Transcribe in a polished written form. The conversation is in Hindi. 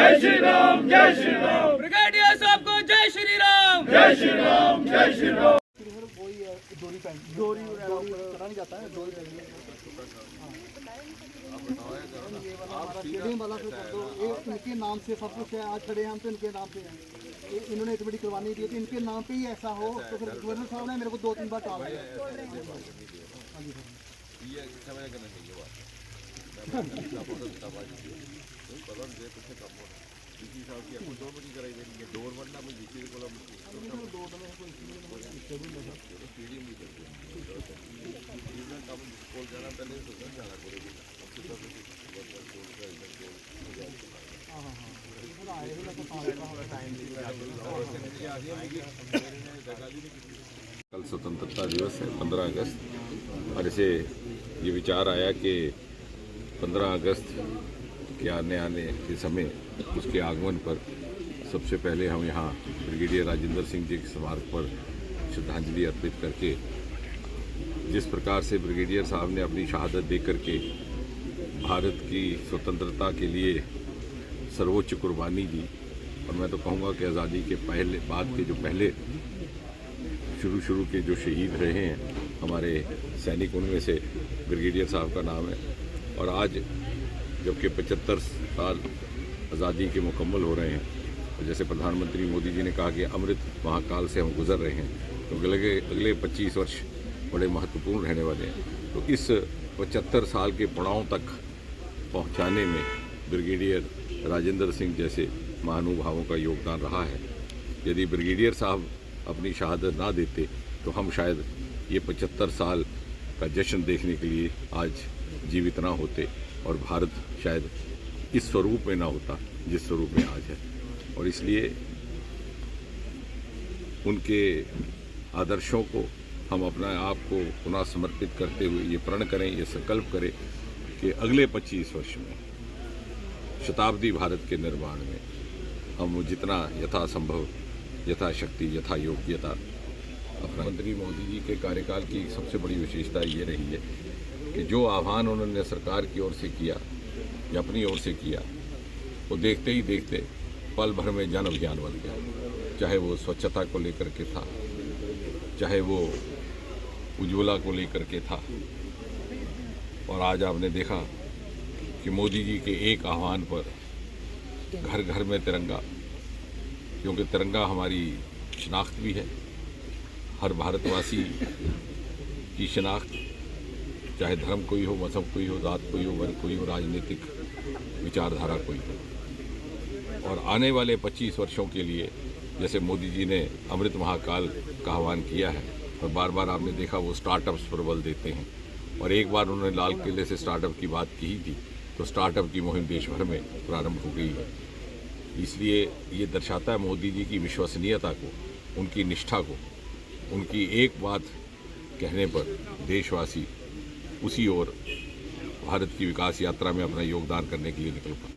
जय श्री राम, जय श्री राम। ब्रिगेडियर साहब को जय श्री राम, जय श्री राम, जय श्री राम। डोरी चढ़ा नहीं जाता है, डोरी वाला फिर कर दो। इनके नाम से सब कुछ है, आज खड़े हम तो इनके नाम पे हैं। इन्होंने इतनी बड़ी कुर्बानी दी थी, इनके नाम पे ही ऐसा हो तो फिर गवर्नर साहब ने मेरे को 2-3 बार टाल दिया। कल स्वतंत्रता दिवस है 15 अगस्त और इसे ये विचार आया कि 15 अगस्त के आने के समय उसके आगमन पर सबसे पहले हम यहाँ ब्रिगेडियर राजेंद्र सिंह जी के स्मारक पर श्रद्धांजलि अर्पित करके जिस प्रकार से ब्रिगेडियर साहब ने अपनी शहादत दे करके भारत की स्वतंत्रता के लिए सर्वोच्च कुर्बानी दी और मैं तो कहूँगा कि आज़ादी के पहले बाद के जो पहले शुरू के जो शहीद रहे हैं हमारे सैनिक, उनमें से ब्रिगेडियर साहब का नाम है। और आज जबकि 75 साल आज़ादी के मुकम्मल हो रहे हैं तो जैसे प्रधानमंत्री मोदी जी ने कहा कि अमृत महाकाल से हम गुजर रहे हैं, तो अगले 25 वर्ष बड़े महत्वपूर्ण रहने वाले हैं। तो इस 75 साल के पड़ाव तक पहुंचाने में ब्रिगेडियर राजेंद्र सिंह जैसे महानुभावों का योगदान रहा है। यदि ब्रिगेडियर साहब अपनी शहादत ना देते तो हम शायद ये 75 साल का जश्न देखने के लिए आज जीवित ना होते और भारत शायद इस स्वरूप में ना होता जिस स्वरूप में आज है। और इसलिए उनके आदर्शों को हम अपने आप को पुनः समर्पित करते हुए ये प्रण करें, ये संकल्प करें कि अगले 25 वर्ष में शताब्दी भारत के निर्माण में हम जितना यथासंभव, यथाशक्ति, यथा योग्यता अपना। मंत्री मोदी जी के कार्यकाल की सबसे बड़ी विशेषता ये रही है कि जो आह्वान उन्होंने सरकार की ओर से किया या अपनी ओर से किया वो देखते ही देखते पल भर में जन अभियान बन गया। चाहे वो स्वच्छता को लेकर के था, चाहे वो उज्ज्वला को लेकर के था, और आज आपने देखा कि मोदी जी के एक आह्वान पर घर घर में तिरंगा, क्योंकि तिरंगा हमारी शनाख्त भी है, हर भारतवासी की शनाख्त, चाहे धर्म कोई हो, मजहब कोई हो, जात कोई हो, वर्ग कोई हो, राजनीतिक विचारधारा कोई हो। और आने वाले 25 वर्षों के लिए जैसे मोदी जी ने अमृत महाकाल का आह्वान किया है और बार बार आपने देखा वो स्टार्टअप्स पर बल देते हैं, और एक बार उन्होंने लाल किले से स्टार्टअप की बात की ही थी तो स्टार्टअप की मुहिम देश भर में प्रारंभ हो गई है। इसलिए ये दर्शाता है मोदी जी की विश्वसनीयता को, उनकी निष्ठा को, उनकी एक बात कहने पर देशवासी उसी ओर भारत की विकास यात्रा में अपना योगदान करने के लिए निकल पड़े।